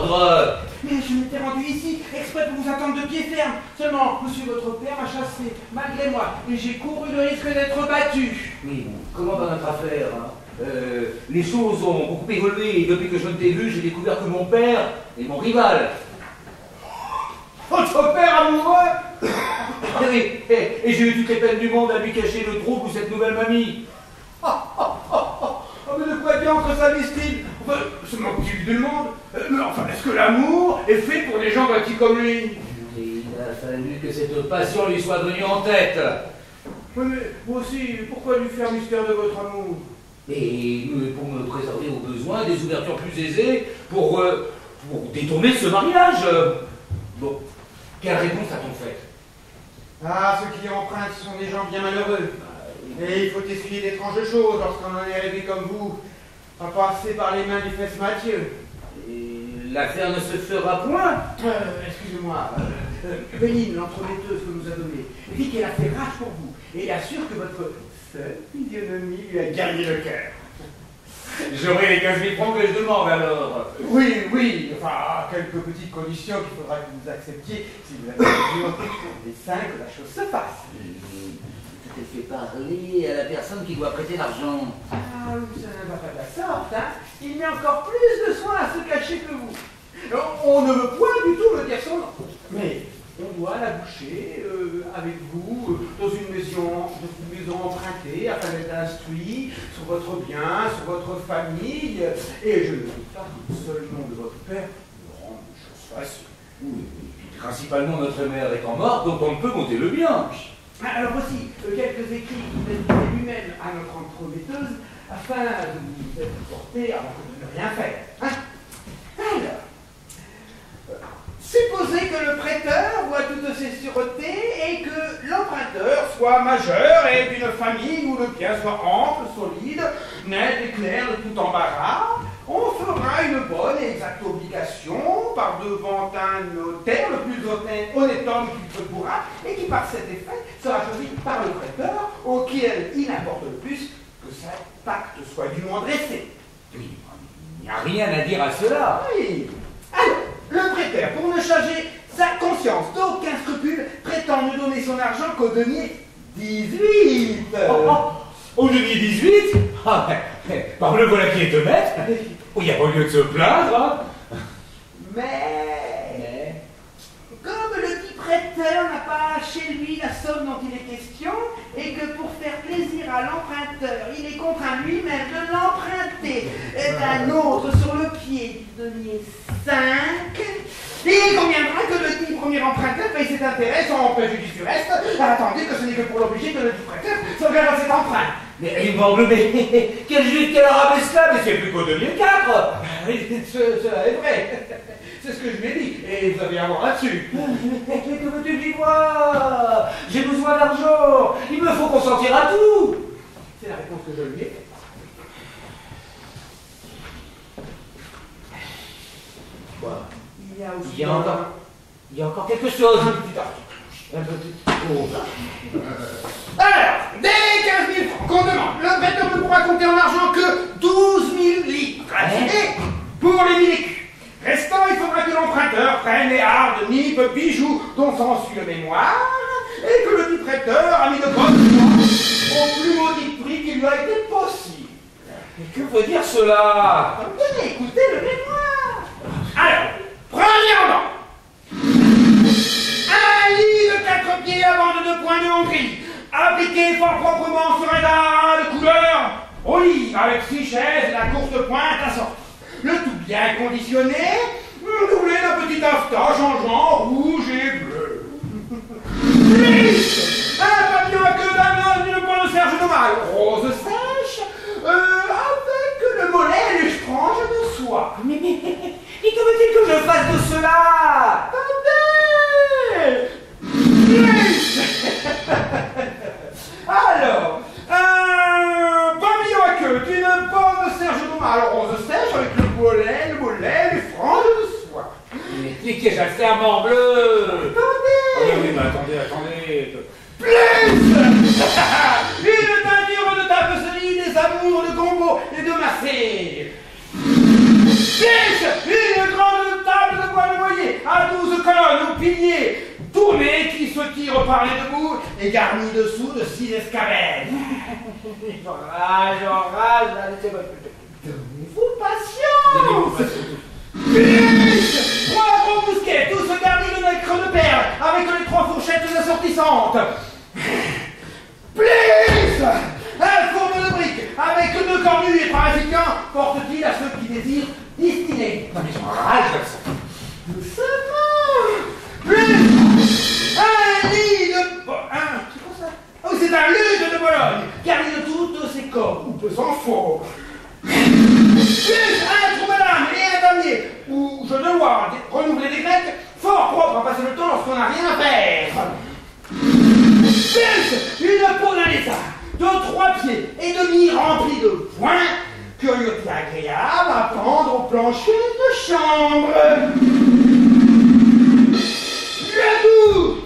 ordre. Mais je m'étais rendu ici, exprès pour vous attendre de pied ferme. Seulement, monsieur votre père m'a chassé, malgré moi, et j'ai couru le risque d'être battu. Oui, bon, comment va notre affaire hein? Les choses ont beaucoup évolué, et depuis que je ne t'ai vu, j'ai découvert que mon père est mon rival. Votre père amoureux? Oui, et j'ai eu toutes les peines du monde à lui cacher le trouble ou cette nouvelle mamie. Oh, mais de quoi diantre s'agit-il? Enfin, se manque-t-il du monde? Mais enfin, est-ce que l'amour est fait pour des gens bâtis comme lui? Et il a fallu que cette passion lui soit venue en tête. Oui, mais vous aussi, pourquoi lui faire mystère de votre amour? Et pour me préserver au besoin des ouvertures plus aisées, pour détourner ce mariage. Bon, quelle réponse a-t-on fait? Ah, ceux qui empruntent sont des gens bien malheureux. Et il faut essuyer d'étranges choses lorsqu'on en est rêvé comme vous, à passer par les mains du fils Mathieu. Et l'affaire ne se fera point. Excusez-moi, Béline, l'entremetteuse que nous a donnée, dit qu'elle a fait rage pour vous et assure que votre seule physionomie lui a gagné le cœur. J'aurai les 15 000 francs que je demande alors. Oui, enfin, quelques petites conditions qu'il faudra que vous acceptiez si vous avez besoin des seins que la chose se fasse. Tu t'es fait parler à la personne qui doit prêter l'argent. Ah, ça ne va pas de la sorte, hein. Il met encore plus de soin à se cacher que vous. On ne veut point du tout me dire son nom. Mais on doit la boucher avec vous dans une maison empruntée afin d'être instruit sur votre bien, sur votre famille. Et je ne doute pas que le seul nom de votre père nous rende les choses faciles. Oui, et puis principalement notre mère étant morte, donc on ne peut monter le bien. Alors voici quelques écrits qu'il a dictés lui-même à notre entremetteuse afin de vous être porté avant de ne rien faire. Hein? Alors, supposez que le prêteur voit toutes ces sûretés et que l'emprunteur soit majeur et d'une famille où le bien soit ample, solide, net et clair de tout embarras. On fera une bonne et exacte obligation par devant un notaire, le plus honnête homme qu'il se pourra, et qui par cet effet sera choisi par le prêteur, auquel il importe le plus que cet pacte soit dûment dressé. Oui, il n'y a rien à dire à cela. Oui. Alors, le prêteur, pour ne charger sa conscience d'aucun scrupule, prétend ne donner son argent qu'au denier 18. Au denier 18? Ah, par le voilà qui est honnête. Il n'y a pas lieu de se plaindre. Hein. Mais, comme le dit prêteur n'a pas chez lui la somme dont il est question, et que pour faire plaisir à l'emprunteur, il est contraint lui-même de l'emprunter d'un autre sur le pied du denier 5, il conviendra que le dit premier emprunteur paye cet intérêt sans préjudice du reste, attendez que ce n'est que pour l'obliger que le dit prêteur s'engage à cet emprunt. Mais morble, mais quel juste, quel arabesque, mais c'est plus qu'au denier 4. Cela est vrai. C'est ce que je lui ai dit, et vous avez à voir là-dessus. Mais que veux-tu que j'y vois? J'ai besoin d'argent. Il me faut consentir à tout. C'est la réponse que je lui ai faite. Quoi? Il y a aussi... Il y a encore quelque chose. Un petit Alors, dès 15 000 francs qu'on demande, le prêteur ne pourra compter en argent que 12 000 livres. Et pour les 1000 écus restants, il faudra que l'emprunteur prenne les hardes, nippes, bijoux dont s'ensuit le mémoire, et que le dit prêteur a mis de bonne foi au plus maudit prix qui lui a été possible. Mais que veut dire cela? Tenez, écoutez le mémoire. Alors, premièrement, un lit de 4 pieds à bande de points de Hongrie, appliqué fort proprement sur un drap de couleur olive, avec 6 chaises et la courte pointe à sortir. Le tout bien conditionné, doublé d'un petit taffetas changeant rouge et bleu. Plus un pavillon à queue d'âne d'une pointe de serge normale, rose sèche, avec le mollet et les franges de soie. Mais que veut-il que je fasse de cela? Attendez! Plus alors, un pavillon à queue d'une bonne serge normale, rose sèche, avec le mollet, les franges de soie. Mais qu'ai-je à faire, morbleu? Attendez! Oui, mais attendez. Plus une teinture de tapisserie, des amours de Gombo et de Marseille. Plus une grande parler debout et garni dessous de 6 escabelles. J'enrage, laissez-moi donnez-vous patience. Plus 3 gros mousquets, tous garnis de nacre de perles, avec les 3 fourchettes assortissantes. Plus un fourneau de briques, avec 2 cornues et parasiquants, porte-t-il à ceux qui désirent distiller. Non mais j'enrage comme ça. Doucement. Plus un lit de... c'est quoi ça? Oh, c'est un luth de Bologne, garni de toutes ses cordes, ou pesant fort. Plus un trou madame et un damier, où je dois renouveler des grecs, fort propre à passer le temps lorsqu'on n'a rien à faire. Plus une peau d'un lézard, de 3 pieds et demi remplie de poings, curiosité agréable à pendre au plancher de chambre. Le tout,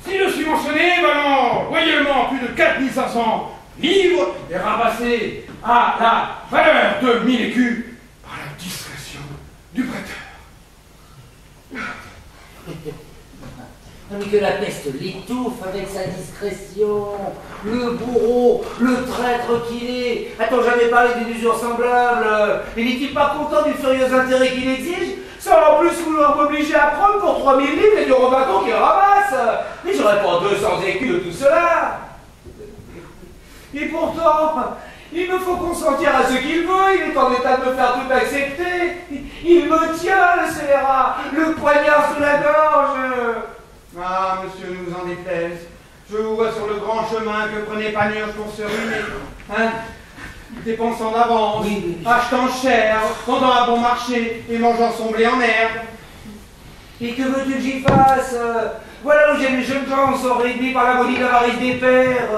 si je suis mentionné, valant royalement plus de 4500 livres et ramassé à la valeur de 1000 écus par la discrétion du prêteur. Mais que la peste l'étouffe avec sa discrétion. Le bourreau, le traître qu'il est. A-t-on jamais parlé d'une usure semblable? Et n'est-il pas content du furieux intérêt qu'il exige, sans en plus vouloir m'obliger à prendre pour 3000 livres et du rebattant qu'il ramasse? Mais j'aurais pas 200 écus de tout cela. Et pourtant, il me faut consentir à ce qu'il veut, il est en état de me faire tout accepter. Il me tient, le scélérat, le poignard sous la gorge. Ah, monsieur, ne vous en déplaise. Je vous vois sur le grand chemin que prenait Panurge pour se ruiner. Hein? Dépensant d'avance, achetant cher, vendant à bon marché et mangeant son blé en herbe. Et que veux-tu que j'y fasse? Voilà où j'ai les jeunes gens sont réduits par la maudite avarice des pères.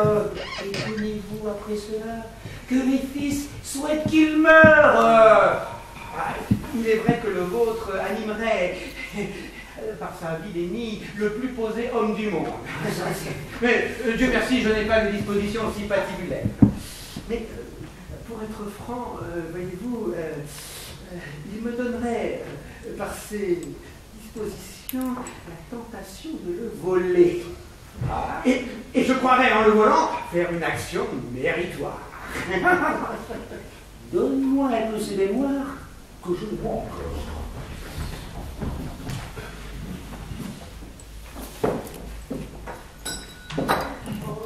Et tenez-vous après cela que mes fils souhaitent qu'ils meurent. Il est vrai que le vôtre animerait, par sa vie d'ennemi, le plus posé homme du monde. Mais Dieu merci, je n'ai pas de disposition aussi patibulaire. Mais pour être franc, voyez-vous, il me donnerait, par ses dispositions, la tentation de le voler. Et je croirais, en le volant, faire une action méritoire. Donne-moi un peu ces mémoires que je ne vois encore.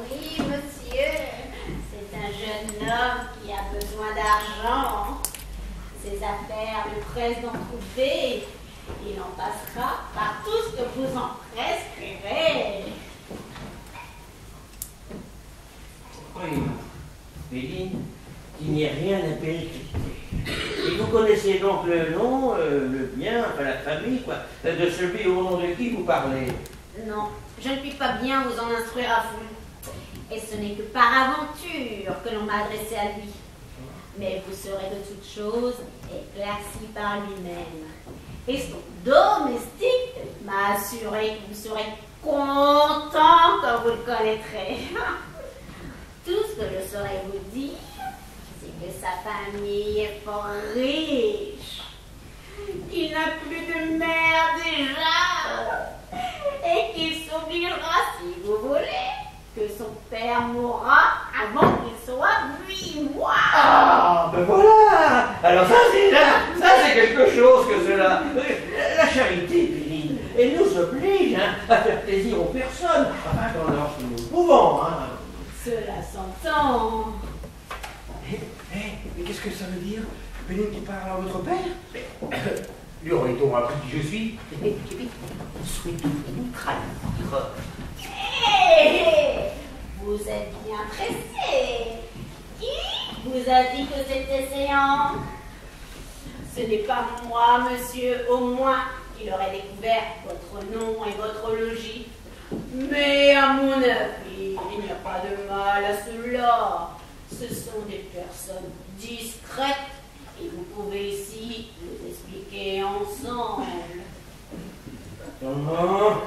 Oui, monsieur, c'est un jeune homme qui a besoin d'argent. Ses affaires le pressent d'en trouver. Il en passera par tout ce que vous en prescrivez. Oui, Béline, qu'il n'y ait rien d'impéricrité. Et vous connaissez donc le nom, le bien, enfin la famille, quoi, de celui au nom de qui vous parlez? Non, je ne puis pas bien vous en instruire à fond. Et ce n'est que par aventure que l'on m'a adressé à lui. Mais vous serez de toute chose éclairci par lui-même. Et son domestique m'a assuré que vous serez content quand vous le connaîtrez. Tout ce que je saurais vous dire, c'est que sa famille est fort riche. Il n'a plus de mère déjà. Et qu'il s'obligera, si vous voulez, que son père mourra avant qu'il soit 8 mois. Ah, ben voilà. Alors ça c'est quelque chose que cela. La charité, Béline, elle nous oblige à faire plaisir aux personnes, enfin lorsque nous pouvons. Cela s'entend. Mais qu'est-ce que ça veut dire? Béline qui parle à votre père? Lui aurait-on appris qui je suis? Souhaitez-vous trahir? Hé, vous êtes bien pressé. Qui vous a dit que c'était séant? Ce n'est pas moi, monsieur, au moins, qui aurait découvert votre nom et votre logis. Mais à mon avis, il n'y a pas de mal à cela. Ce sont des personnes discrètes et vous pouvez ici nous expliquer ensemble. Comment?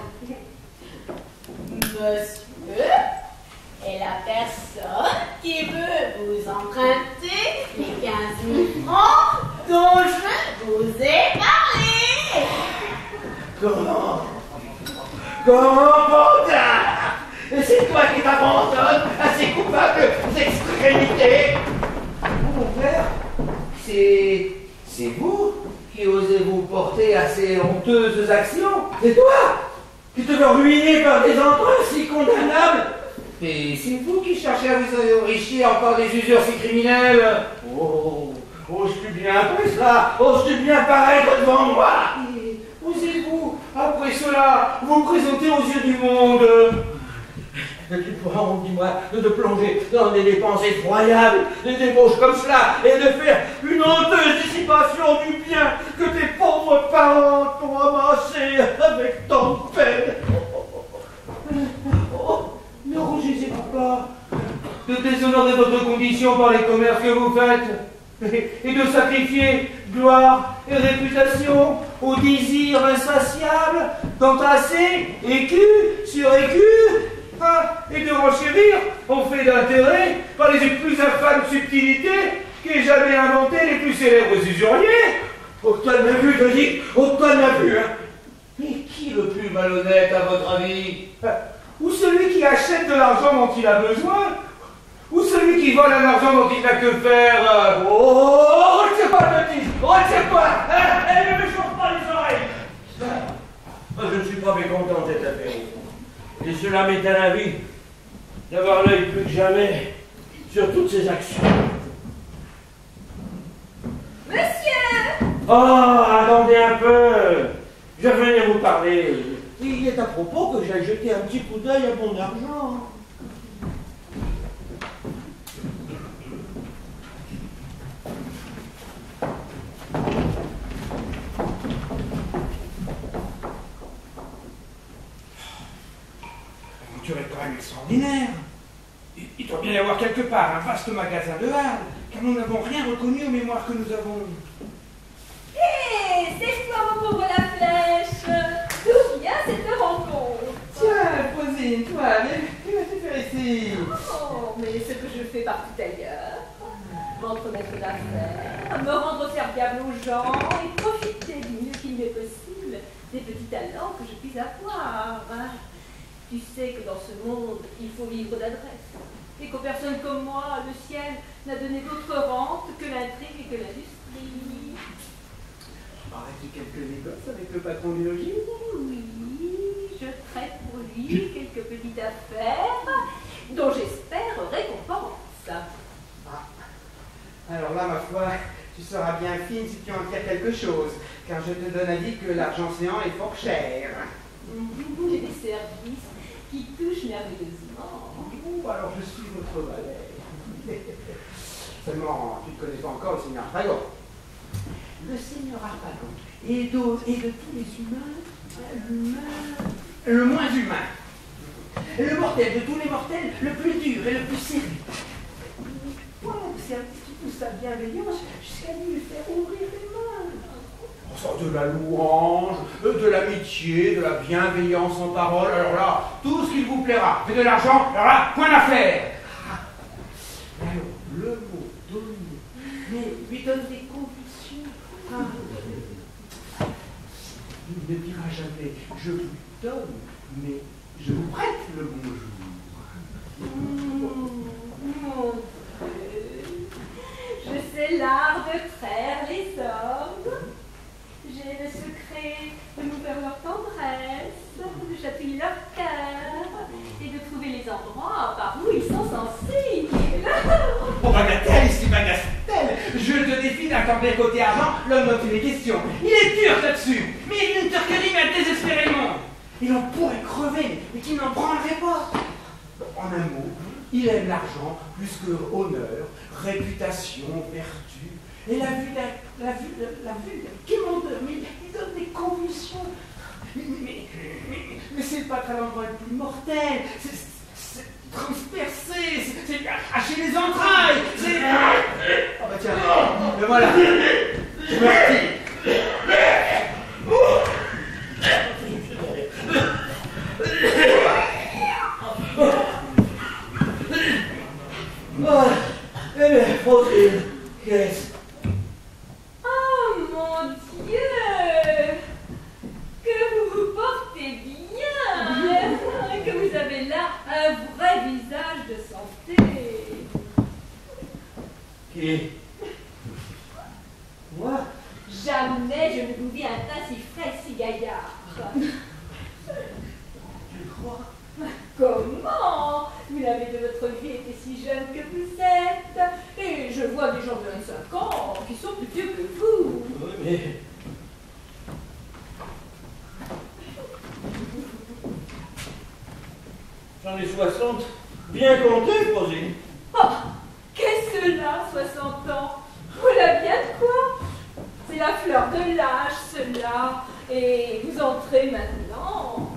Monsieur est la personne qui veut vous emprunter les 15 000 francs dont je vous ai parlé. Comment? Comment, Bordin? abandonne à ses coupables extrémités. Mon père, c'est vous qui osez vous porter à ces honteuses actions. C'est toi qui te veux ruiner par des emprunts si condamnables. Et c'est vous qui cherchez à vous enrichir encore des usures si criminelles. Oh, oses-tu bien après cela? Oses-tu bien paraître devant moi? Et osez-vous, après cela, vous présenter aux yeux du monde? Tu pourras, dis-moi, de te plonger dans des dépenses effroyables, des débauches comme cela, et de faire une honteuse dissipation du bien que tes pauvres parents t'ont amassé avec tant de peine. Ne rougissez-vous pas de déshonorer votre condition par les commerces que vous faites, et de sacrifier gloire et réputation au désir insatiable d'entasser écu sur écu, et de renchérir en fait d'intérêt par les plus infâmes subtilités qu'aient jamais inventées les plus célèbres usuriers. Autant de ma vue, je dis, autant de ma vue. Mais qui le plus malhonnête à votre avis? Ou celui qui achète de l'argent dont il a besoin? Ou celui qui vole un argent dont il n'a que faire? Oh, retiens pas, bêtise! Retiens pas! Ne me chauffe pas les oreilles! Je ne suis pas mécontent de cette affaire. Et cela m'est à la vie d'avoir l'œil plus que jamais sur toutes ces actions. Monsieur! Oh, attendez un peu! Je venais vous parler. Il est à propos que j'aille jeter un petit coup d'œil à mon argent. L'aventure est quand même extraordinaire. Il doit bien y avoir quelque part un vaste magasin de Halles, car nous n'avons rien reconnu aux mémoires que nous avons. Hé, c'est toi, mon pauvre la flèche. D'où vient cette rencontre? Tiens, Rosine, toi, que vas-tu faire ici? Oh, mais ce que je fais partout ailleurs. M'entremettre d'affaires, me rendre serviable aux gens et profiter du mieux qu'il m'est possible des petits talents que je puis avoir. Tu sais que dans ce monde, il faut vivre d'adresse. Et qu'aux personnes comme moi, le ciel n'a donné d'autre rente que l'intrigue et que l'industrie. Aurais-tu quelques négoces avec le patron du logis? Oui, je traite pour lui quelques petites affaires dont j'espère récompense. Alors là, ma foi, tu seras bien fine si tu en tires quelque chose, car je te donne à dire que l'argent séant est fort cher. J'ai des services qui touchent merveilleusement. Oh, alors je suis votre valet. Seulement, tu ne connais pas encore le seigneur Arpagon. Le seigneur Arpagon est de tous les humains, le moins humain. Le mortel de tous les mortels, le plus dur et le plus sérieux. Point de service qui pousse sa bienveillance jusqu'à lui faire ouvrir les mains. De la louange, de l'amitié, de la bienveillance en parole, alors là, tout ce qu'il vous plaira. Mais de l'argent, alors là, point d'affaire. Alors, le mot donner, mais lui donne des convictions. Il ne dira jamais, je vous donne, mais je vous prête le bonjour. Mon Dieu, je sais l'art de traire les hommes. J'ai le secret de nous faire leur tendresse, de chatouiller leur cœur et de trouver les endroits par où ils sont sensibles. Oh, bagatelle, ici bagatelle. Je te défie d'intervenir côté argent l'homme dont il est question. Il est dur là-dessus, mais il est une turquerie, mais désespérément. Il en pourrait crever, mais qu'il n'en prendrait pas. En un mot, il aime l'argent plus que honneur, réputation, vertu. Et la vue qui monte, mais il donne des convulsions. Mais c'est pas qu'à l'endroit le plus mortel, c'est transpercé, c'est arracher les entrailles, c'est... Oh bah tiens, me voilà, je me retire. Oh, eh bien, Rosine, qu'est-ce? Oh mon Dieu, que vous vous portez bien, que vous avez là un vrai visage. gaillard. Tu crois? Comment? Vous l'avez de votre vie été si jeune que vous êtes. Et je vois des gens de 25 ans qui sont plus vieux que vous. Oui, mais... J'en ai 60. Bien compté, Rosine. Oh, qu'est-ce que cela, 60 ans? Voilà bien de quoi? C'est la fleur de l'âge, cela. Et vous entrez maintenant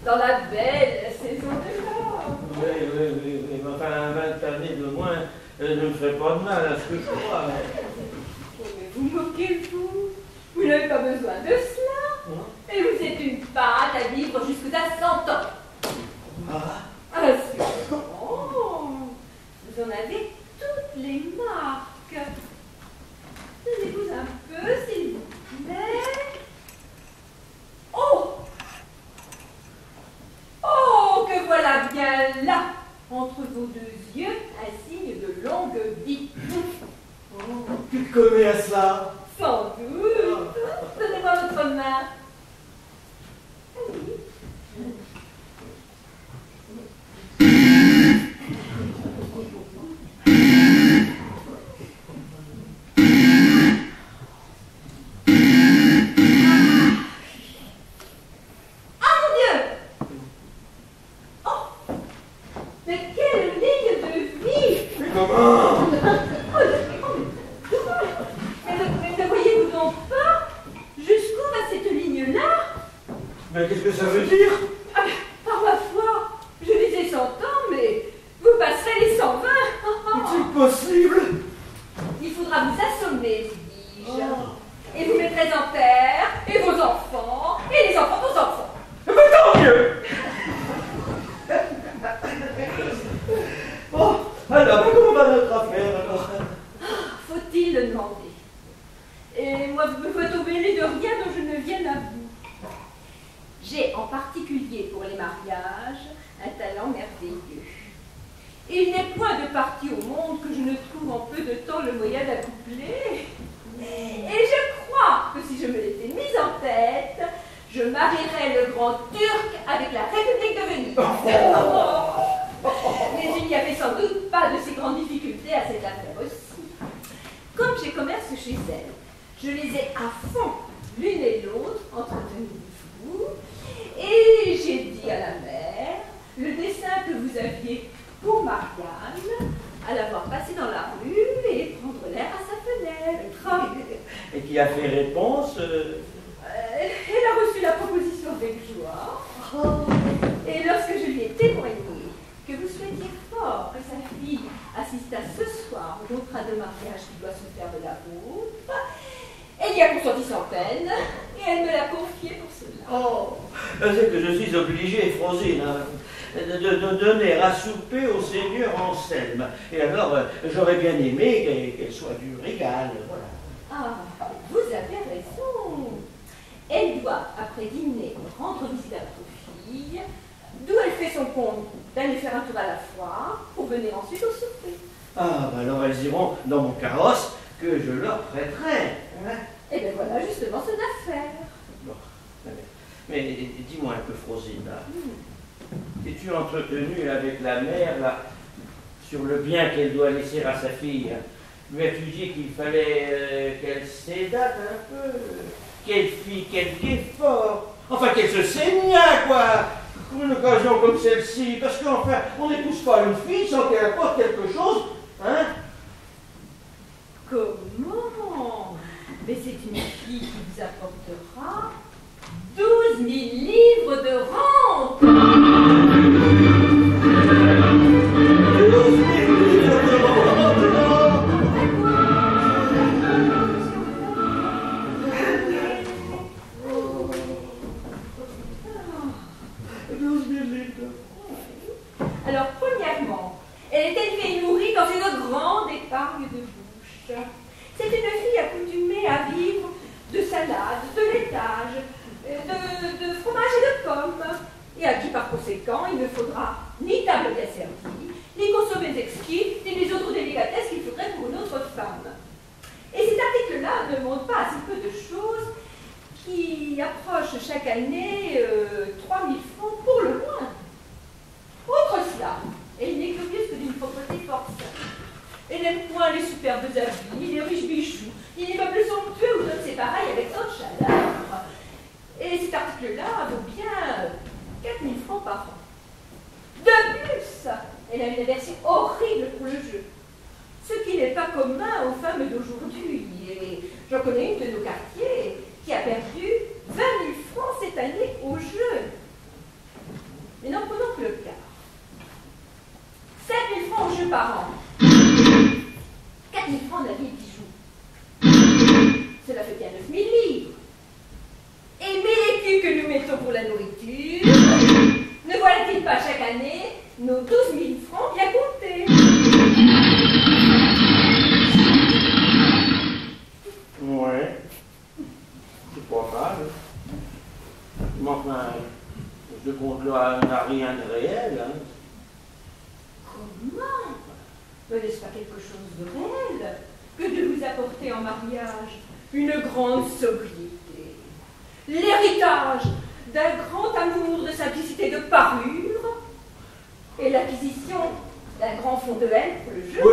dans la belle saison de l'or. Oui. Mais enfin, 20 années de moins ne me ferait pas de mal à ce que je crois. Mais vous moquez-vous? Vous n'avez pas besoin de cela. Et vous êtes une pâte à vivre jusqu'à 100 ans. Ah, Assurément. Vous en avez toutes les marques. Tenez-vous un peu, s'il vous plaît. Oh! Oh, que voilà bien là, entre vos deux yeux, un signe de longue vie. tu te connais à cela? Sans doute. Donnez-moi votre main. Allez. Mais qu'est-ce que ça veut dire? Ah, par ma foi, je disais 100 ans, mais vous passerez les 120. C'est possible? Il faudra vous assommer, dis-je. Et vous mettrez en terre, et vos enfants, et les enfants de vos enfants. Mais tant mieux! Bon, alors, comment va notre affaire alors? Faut-il le demander? Et moi, vous me faites obéir de rien dont je ne vienne à vous. J'ai en particulier pour les mariages un talent merveilleux. Il n'est point de parti au monde que je ne trouve en peu de temps le moyen d'accoupler. Et je crois que si je me l'étais mise en tête, je marierais le grand Turc avec la République de Venise. Mais il n'y avait sans doute pas de si grandes difficultés à cette affaire aussi. Comme j'ai commerce chez elle, je les ai à fond, l'une et l'autre, entretenues. Et j'ai dit à la mère le dessin que vous aviez pour Marianne, à la voir passer dans la rue et prendre l'air à sa fenêtre. Et qui a fait réponse? Elle a reçu la proposition avec joie. Et lorsque je lui ai témoigné que vous souhaitiez fort que sa fille assistât ce soir au contrat de mariage qui doit se faire de la vôtre, elle y a consenti sans peine, et elle me l'a confié pour cela. Oh, c'est que je suis obligé, Frosine, de donner à souper au Seigneur Anselme. Et alors, j'aurais bien aimé qu'elle soit du régal, voilà. Ah, vous avez raison. Elle doit, après dîner, rendre visite à votre fille, d'où elle fait son compte d'aller faire un tour à la foire, pour venir ensuite au souper. Ah, bah alors elles iront dans mon carrosse que je leur prêterai. Hein? Eh bien voilà justement son affaire. Bon, mais dis-moi un peu, Frosine, là. Es-tu entretenue avec la mère, là, sur le bien qu'elle doit laisser à sa fille? Lui as-tu dit qu'il fallait qu'elle s'aidate un peu, qu'elle fit quelque effort, enfin qu'elle se saignât, quoi, pour une occasion comme celle-ci, parce qu'enfin, on n'épouse pas une fille sans qu'elle apporte quelque chose, hein? Comment? Mais c'est une fille qui vous apportera 12 000 livres de rente. 12 000 livres de rente. 12 000 livres. Alors, premièrement, elle est élevée et nourrie dans une grande épargne de bouche. C'est une fille accoutumée à vivre de salade, de laitage, de fromage et de pommes, et à qui par conséquent il ne faudra ni table bien servie, ni consommés exquis, ni les autres délicatesses qu'il faudrait pour une autre femme. Et cet article-là ne montre pas à si peu de choses qui approche chaque année 3000 francs pour le moins. Autre cela, elle n'est curieuse que d'une propreté forcée. Elle n'aime point les superbes habits, ni les riches bijoux, ni les meubles somptueux ou d'autres sépareils avec tant de chaleur. Et cet article-là vaut bien 4000 francs par an. De plus, elle a une aversion horrible pour le jeu, ce qui n'est pas commun aux femmes d'aujourd'hui. Et j'en connais une de nos quartiers qui a perdu 20 000 francs cette année au jeu. Mais n'en prenons que le quart. 7 000 francs au jeu par an. 4 000 francs d'habits et bijoux. Cela fait bien 9 000 livres. Et 1000 écus que nous mettons pour la nourriture, ne voilà-t-il pas chaque année nos 12 000 francs bien comptés? Ouais, c'est pas mal. Mais enfin, ce compte-là n'a rien de réel. Hein. Comment? N'est-ce pas quelque chose de réel que de vous apporter en mariage une grande sobriété, l'héritage d'un grand amour de simplicité de parure et l'acquisition d'un grand fond de haine pour le jeu? Oui,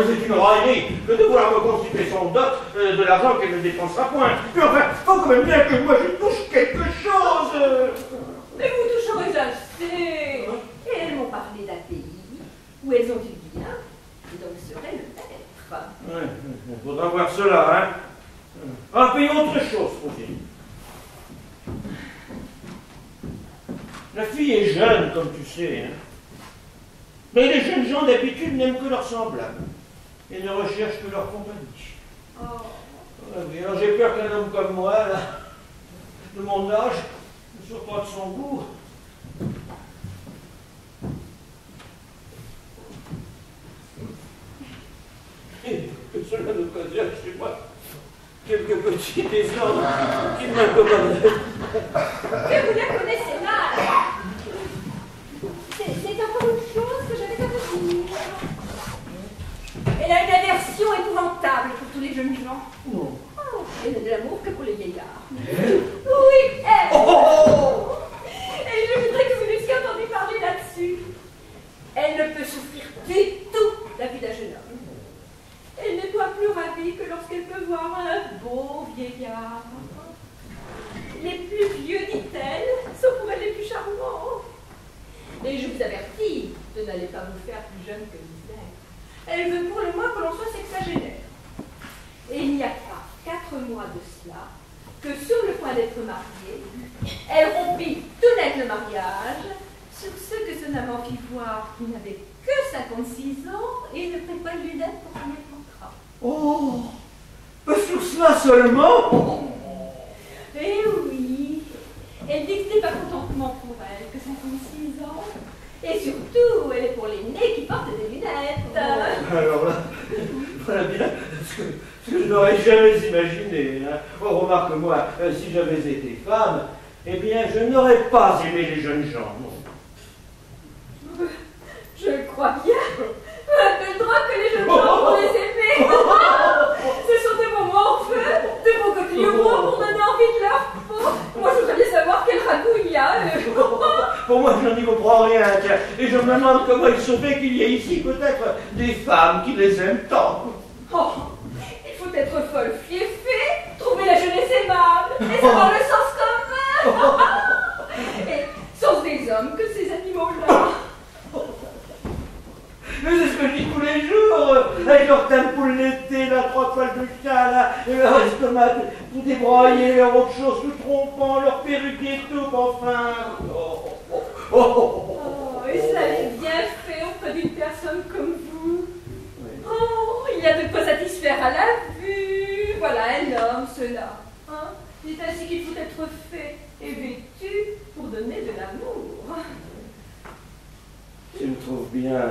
c'est une raillerie que de vouloir me constituer son dot de l'argent qu'elle ne dépensera point. Mais enfin, faut quand même bien que moi je touche quelque chose. Mais vous toucherez assez. Et elles m'ont parlé d'un pays où elles ont du bien, et donc seraient le maître. Ouais, il faudra voir cela, hein. Un pays autre chose, faut-il. La fille est jeune, comme tu sais, hein. Mais les jeunes gens d'habitude n'aiment que leurs semblables et ne recherchent que leur compagnie. Oh. Oui, alors j'ai peur qu'un homme comme moi, là, de mon âge, ne soit pas de son goût. Et que cela occasionne chez moi quelques petits désordres qui m'incommodent. Mais vous la connaissez mal. C'est encore une chose que j'avais à vous dire. Elle a une aversion épouvantable pour tous les jeunes gens. Non. Oh, elle n'a de l'amour que pour les vieillards. Oui, elle. Et je voudrais que vous eussiez entendu parler là-dessus. Elle ne peut souffrir du tout la vie d'un jeune homme. Elle n'est pas plus ravie que lorsqu'elle peut voir un beau vieillard. Les plus vieux, dit-elle, sont pour elle les plus charmants. Et je vous avertis de n'allez pas vous faire plus jeune que vous êtes. Elle veut pour le moins que l'on soit sexagénaire. Et il n'y a pas 4 mois de cela que sur le point d'être mariée, elle rompit tout net le mariage sur ce que son amant fit voir qu'il n'avait que 56 ans et ne prit pas de lunettes pour signer le contrat. Oh, pas sur cela seulement. Eh oui, elle dit que ce n'est pas contentement pour elle que 56 ans. Et surtout, elle est pour les nez qui portent des lunettes. Alors là, voilà bien ce que je n'aurais jamais imaginé. Hein. Oh, remarque-moi, si j'avais été femme, eh bien, je n'aurais pas aimé les jeunes gens. Non. Je le crois bien. Un peu le droit que les jeunes gens vont les aimer. Ce sont des moments en feu, des beaux coquillots pour donner envie de leur peau. Moi, je voudrais bien savoir quel ragoût il y a. Pour moi, je n'y comprends rien, tiens. Et je me demande comment il se fait qu'il y ait ici peut-être des femmes qui les aiment tant. Oh, il faut être folle, fieffée, trouver la jeunesse aimable et savoir le sens commun. Et sont des hommes que ces animaux-là. Mais c'est ce que je dis tous les jours, avec leur teinte pour l'été, la 3 toiles de chien, là, et leur estomac tout débraillé, leur autre chose tout trompant, leur perruque et tout, enfin. Oh, et ça est bien fait auprès d'une personne comme vous. Oh, il y a de quoi satisfaire à la vue. Voilà un homme, cela. Hein? C'est ainsi qu'il faut être fait et vêtu pour donner de l'amour. Tu me trouves bien.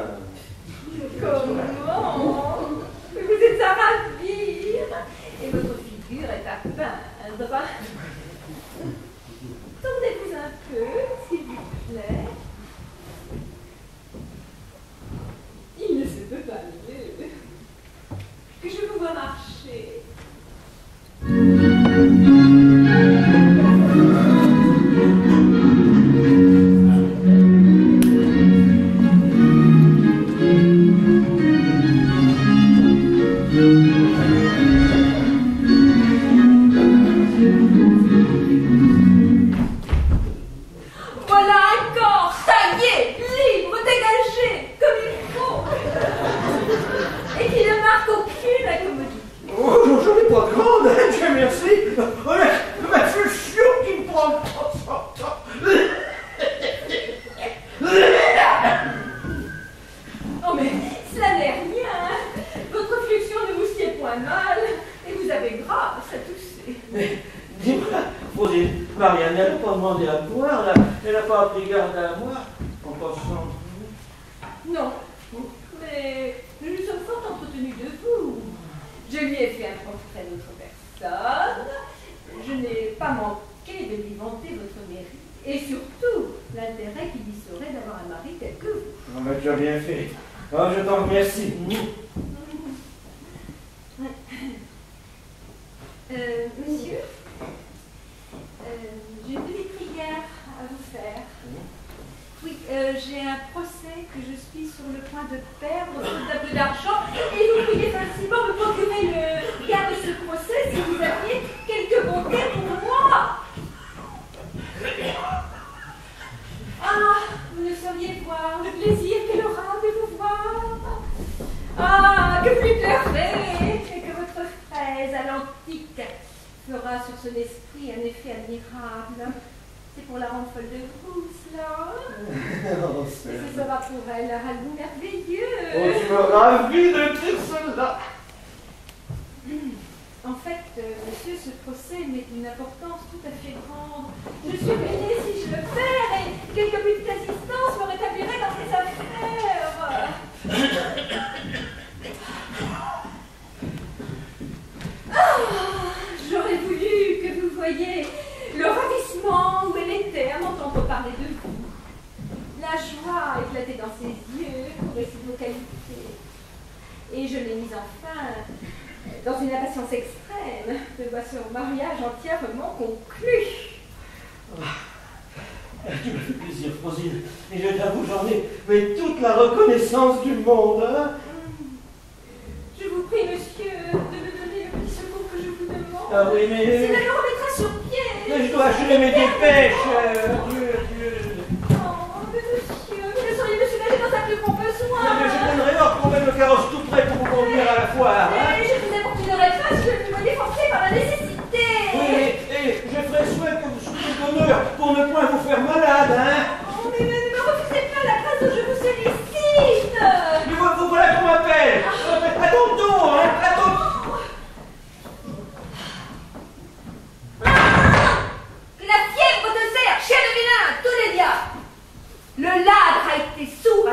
Comment? Vous êtes à ravir. Et votre figure est à peindre. Tournez-vous un peu, s'il vous plaît. Il ne se peut pas mieux que je vous vois marcher. Rosine, Marianne, elle n'a pas demandé à boire, là. Elle n'a pas pris garde à moi, en passant. Non, mais nous nous sommes fort entretenus de vous. Je lui ai fait un portrait d'autre personne. Je n'ai pas manqué de lui vanter votre mérite. Et surtout, l'intérêt qu'il y serait d'avoir un mari tel que vous. Ah, bah, tu as bien fait. Ah, je t'en remercie. Monsieur, j'ai une petite prière à vous faire. Oui, j'ai un procès que je suis sur le point de perdre faute d'un peu d'argent et vous pourriez facilement me procurer le gain de ce procès si vous aviez quelques bontés pour moi. Ah, vous ne sauriez voir le plaisir qu'elle aura de vous voir. Ah, que vous lui plairez et que votre fraise à l'antique fera sur son esprit un effet admirable. C'est pour la rendre folle de vous, cela. Oh, et ce sera pour elle un ragoût merveilleux. Oh, tu me ravis de dire cela. En fait, monsieur, ce procès m'est d'une importance tout à fait grande. Je suis payée si je le perds et quelques petites assistances me rétabliraient dans ses affaires. J'aurais voulu que vous voyiez le ravissement où elle était à m'entendre parler de vous. La joie éclatait dans ses yeux pour réciter vos qualités. Et je l'ai mise enfin dans une impatience extrême de voir ce mariage entièrement conclu. Tu me fais plaisir, Rosine. Et je t'avoue, j'en ai mais toute la reconnaissance du monde. Hein? Je vous prie, monsieur, de me donner le petit secours que je vous demande. Ah oui, mais... Cela me remettra sur pied. Mais je dois achever mes dépêches. Dieu. Oh, mais monsieur, vous ne sauriez me soulager dans un plus grand besoin. Non, mais je donnerai l'ordre qu'on mette le carrosse tout prêt pour vous conduire à la foire. Hein? Mais je vous importunerai pas si je ne me déforcer par la nécessité. Oui, et je ferai souhait que vous soyez d'honneur pour ne point vous faire malade, hein? Oh, mais ne me refusez pas la grâce dont je vous sollicite. Mais vous voilà qu'on m'appelle. À ton tour, hein? À ton tour. Que la fièvre te serre, chien de vilain, tous les diables. Le ladre a été sourd